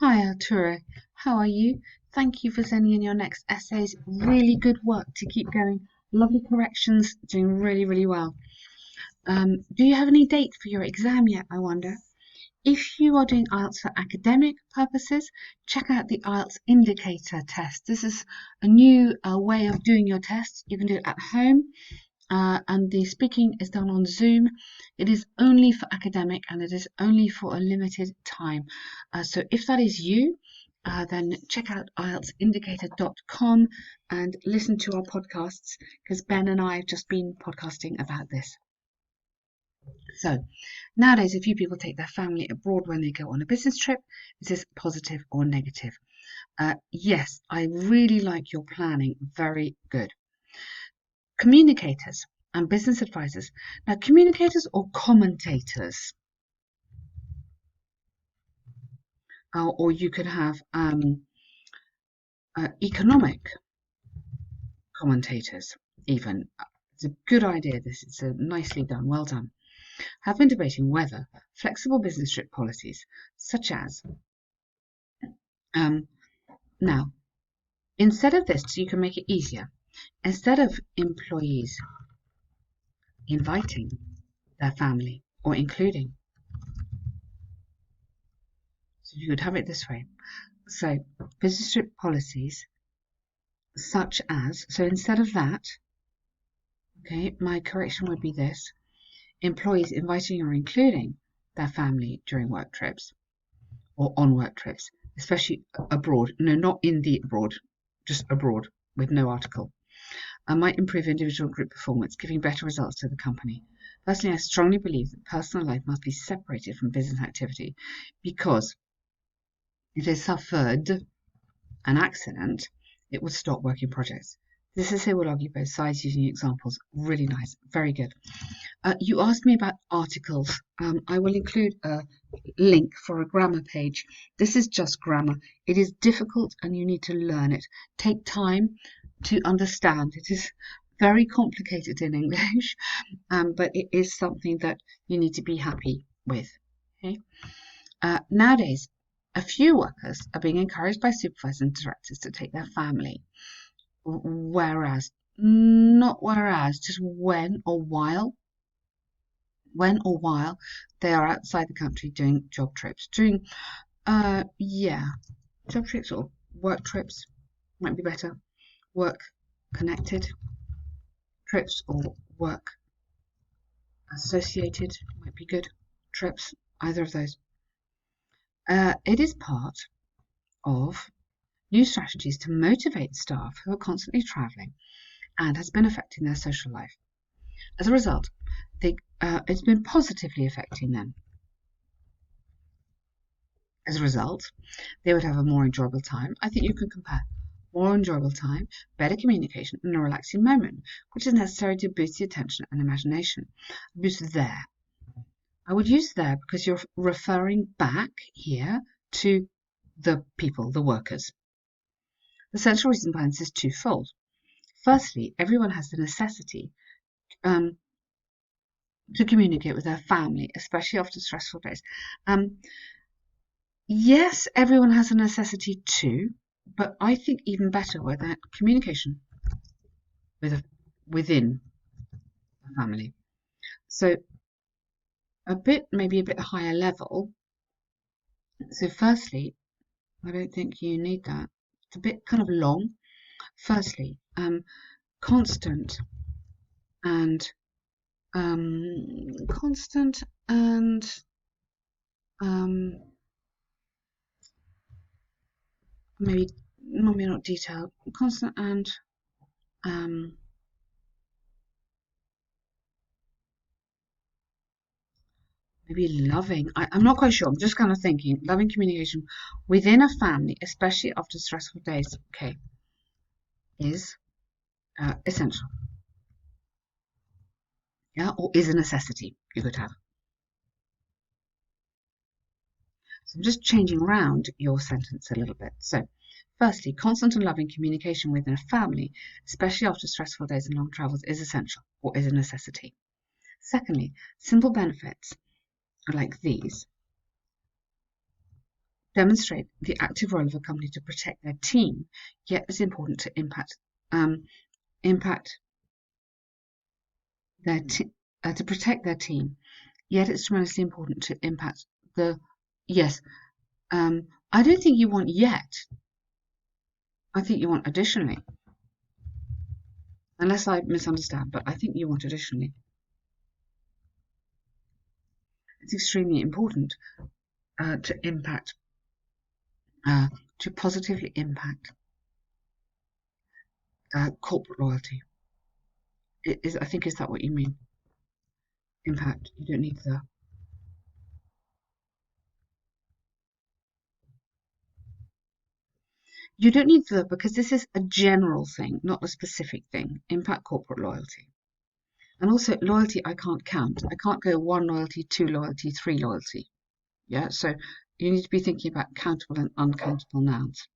Hi Arturo, how are you? Thank you for sending in your next essays. Really good work to keep going. Lovely corrections, doing really well. Do you have any date for your exam yet, I wonder? If you are doing IELTS for academic purposes, check out the IELTS indicator test. This is a new way of doing your test. You can do it at home, and the speaking is done on Zoom. It is only for academic and it is only for a limited time. So if that is you, then check out IELTSindicator.com and listen to our podcasts because Ben and I have just been podcasting about this. So nowadays, a few people take their family abroad when they go on a business trip. Is this positive or negative? Yes, I really like your planning. Very good. Communicators and business advisors. Now, communicators or commentators, or you could have economic commentators, even. It's a good idea, this. It's nicely done, well done. Have been debating whether flexible business trip policies, such as, now, instead of this, so you can make it easier, instead of employees inviting their family or including, so you could have it this way. So, business trip policies such as, so instead of that, okay, my correction would be this: employees inviting or including their family during work trips or on work trips, especially abroad. No, not in the abroad, just abroad with no article. Might improve individual group performance, giving better results to the company. Personally, I strongly believe that personal life must be separated from business activity because if they suffered an accident, it would stop working projects. This essay will argue both sides using examples. Really nice. Very good. You asked me about articles. I will include a link for a grammar page. This is just grammar. It is difficult and you need to learn it. Take time to understand. It is very complicated in English, but it is something that you need to be happy with. Okay? Nowadays, a few workers are being encouraged by supervisors and directors to take their family, not whereas, just when or while they are outside the country doing job trips. Job trips or work trips might be better. Work connected trips or work associated might be good. Trips, either of those. It is part of new strategies to motivate staff who are constantly travelling and has been affecting their social life. As a result, it's been positively affecting them. As a result, they would have a more enjoyable time. I think you can compare more enjoyable time, better communication, and a relaxing moment, which is necessary to boost the attention and imagination. Boost there. I would use there because you're referring back here to the people, the workers. The central reason behind this is twofold. Firstly, everyone has the necessity to communicate with their family, especially after stressful days. Yes, everyone has a necessity to, but I think even better with that communication within a family. So maybe a bit higher level. So firstly, I don't think you need that. It's a bit kind of long. Firstly, constant and maybe not detailed, constant and maybe loving. I'm not quite sure. I'm just kind of thinking loving communication within a family, especially after stressful days, okay, is essential. Yeah, or is a necessity you could have. So I'm just changing around your sentence a little bit. So, firstly, constant and loving communication within a family, especially after stressful days and long travels, is essential or is a necessity. Secondly, simple benefits are like these demonstrate the active role of a company to protect their team, yet it's important to impact their to protect their team, yet it's tremendously important to impact the yes. I don't think you want yet. I think you want additionally, unless I misunderstand, but I think you want additionally. It's extremely important to impact, to positively impact corporate loyalty. I think, is that what you mean? Impact. You don't need the. You don't need the, because this is a general thing, not a specific thing. Impact corporate loyalty. And also loyalty, I can't count. I can't go 1 loyalty, 2 loyalty, 3 loyalty. Yeah, so you need to be thinking about countable and uncountable nouns.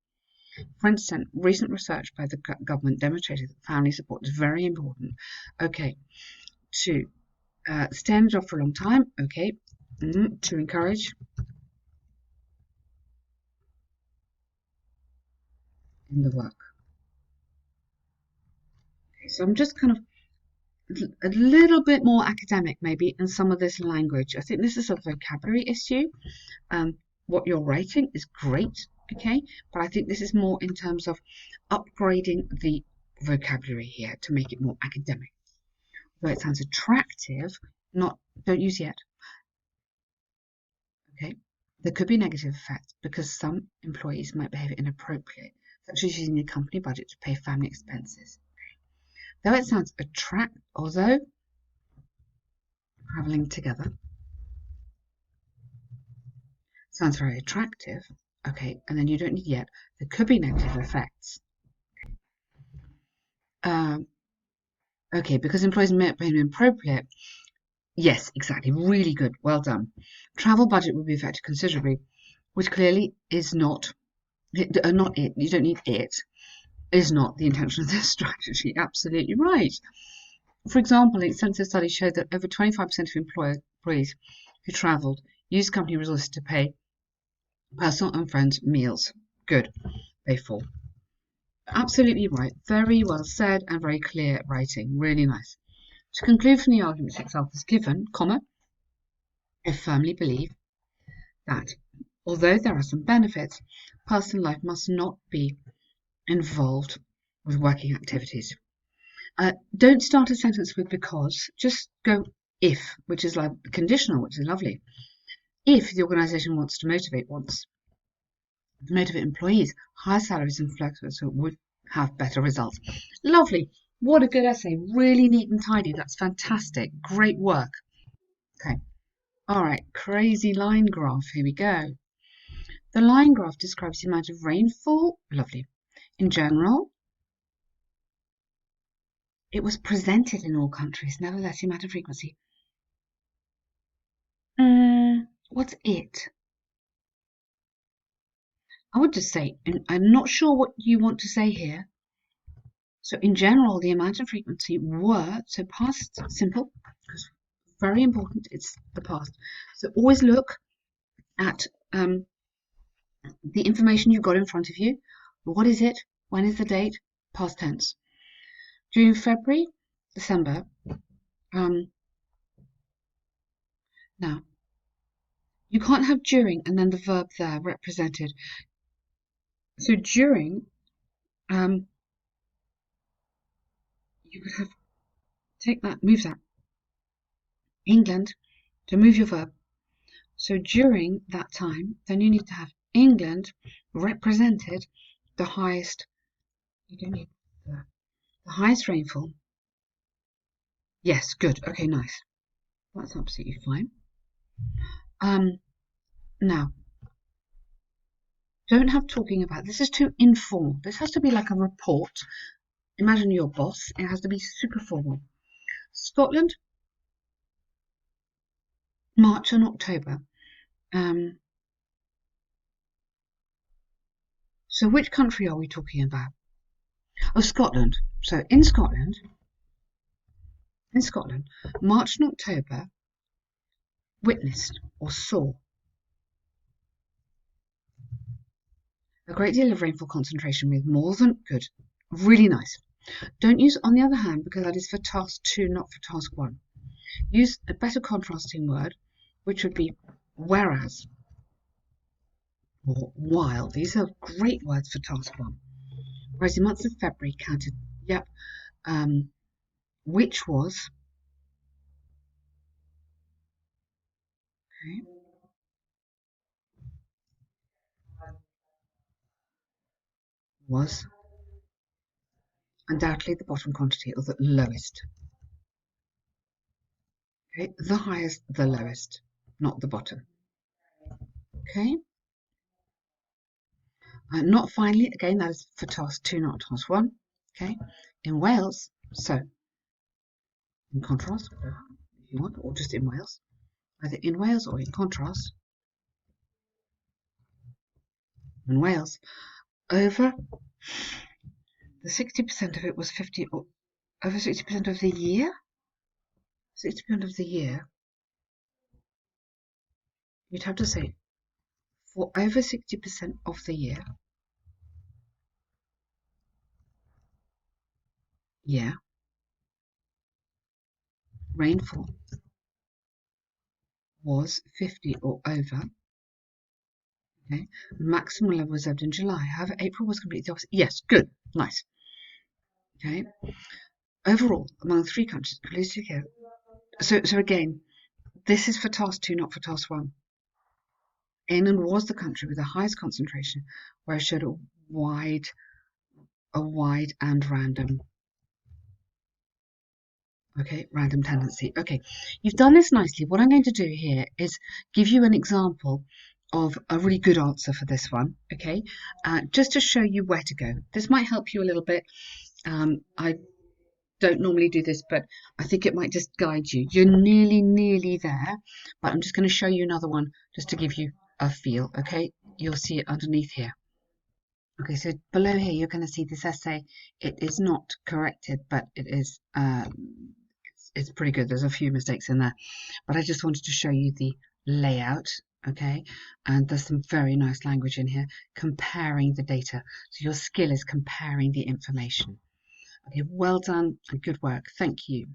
For instance, recent research by the government demonstrated that family support is very important. Okay, to stay in a job for a long time. Okay, to encourage in the work. Okay, so I'm just kind of a little bit more academic maybe in some of this language. I think this is a vocabulary issue. What you're writing is great, okay, but I think this is more in terms of upgrading the vocabulary here to make it more academic. Though it sounds attractive, don't use yet. Okay, there could be negative effects because some employees might behave inappropriately, such as using a company budget to pay family expenses. Though it sounds although traveling together sounds very attractive, okay, and then you don't need yet, there could be negative effects. Okay, because employees may behave inappropriate. Yes, exactly. Really good. Well done. Travel budget will be affected considerably, which clearly is not it. You don't need it. Is not the intention of this strategy. Absolutely right. For example, extensive studies showed that over 25% of employees who travelled used company resources to pay personal and friends meals. Good. Pay for. Absolutely right. Very well said and very clear writing. Really nice. To conclude from the argument itself as given, comma, I firmly believe that although there are some benefits, personal life must not be involved with working activities. Don't start a sentence with because, just go if, which is like conditional, which is lovely. If the organisation wants to motivate employees, higher salaries and flexibility would have better results. Lovely. What a good essay. Really neat and tidy. That's fantastic. Great work. Okay. All right. Crazy line graph. Here we go. The line graph describes the amount of rainfall. Lovely. In general, it was presented in all countries, nevertheless, the amount of frequency. What's it? I would just say, and I'm not sure what you want to say here. So in general, the amount and frequency were, so past simple, because very important, it's the past. So always look at the information you've got in front of you. What is it? When is the date? Past tense. During February, December. Now, you can't have during and then the verb there represented. So during, you could have, take that, move that. England, to move your verb. So during that time, then you need to have England represented the highest, you don't need the highest rainfall. Yes, good. Okay, nice. That's absolutely fine. Now, don't have talking about, this is too informal. This has to be like a report. Imagine your boss. It has to be super formal. Scotland, March and October. So which country are we talking about? Oh, Scotland. So in Scotland, March and October witnessed or saw A great deal of rainfall concentration with more than good. Really nice. Don't use on the other hand because that is for task 2, not for task 1. Use a better contrasting word, which would be whereas or while. These are great words for task 1. Whereas the month of February counted, yep, which was, okay, was undoubtedly the bottom quantity or the lowest. Okay, the highest, the lowest, not the bottom. Okay, not finally, again, that is for task 2, not task 1. Okay, in Wales, so in contrast, if you want, or just in Wales, either in Wales or in contrast, in Wales, over the 60% of it was 50, or over 60% of the year, 60% of the year, you'd have to say for over 60% of the year, yeah, rainfall was 50 or over. Okay, maximum level observed in July. However, April was completely the opposite. Yes, good, nice. Okay, overall, among 3 countries, so again, this is for task 2, not for task 1. England was the country with the highest concentration, where it showed a wide and random. Okay, random tendency. Okay, you've done this nicely. What I'm going to do here is give you an example of a really good answer for this one. Okay, just to show you where to go. This might help you a little bit. I don't normally do this, but I think it might just guide you. You're nearly there, but I'm just going to show you another one just to give you a feel. Okay, you'll see it underneath here. Okay, so below here you're going to see this essay. It is not corrected, but it is it's pretty good. There's a few mistakes in there, but I just wanted to show you the layout. Okay, and there's some very nice language in here comparing the data. So your skill is comparing the information. Okay, well done and good work. Thank you.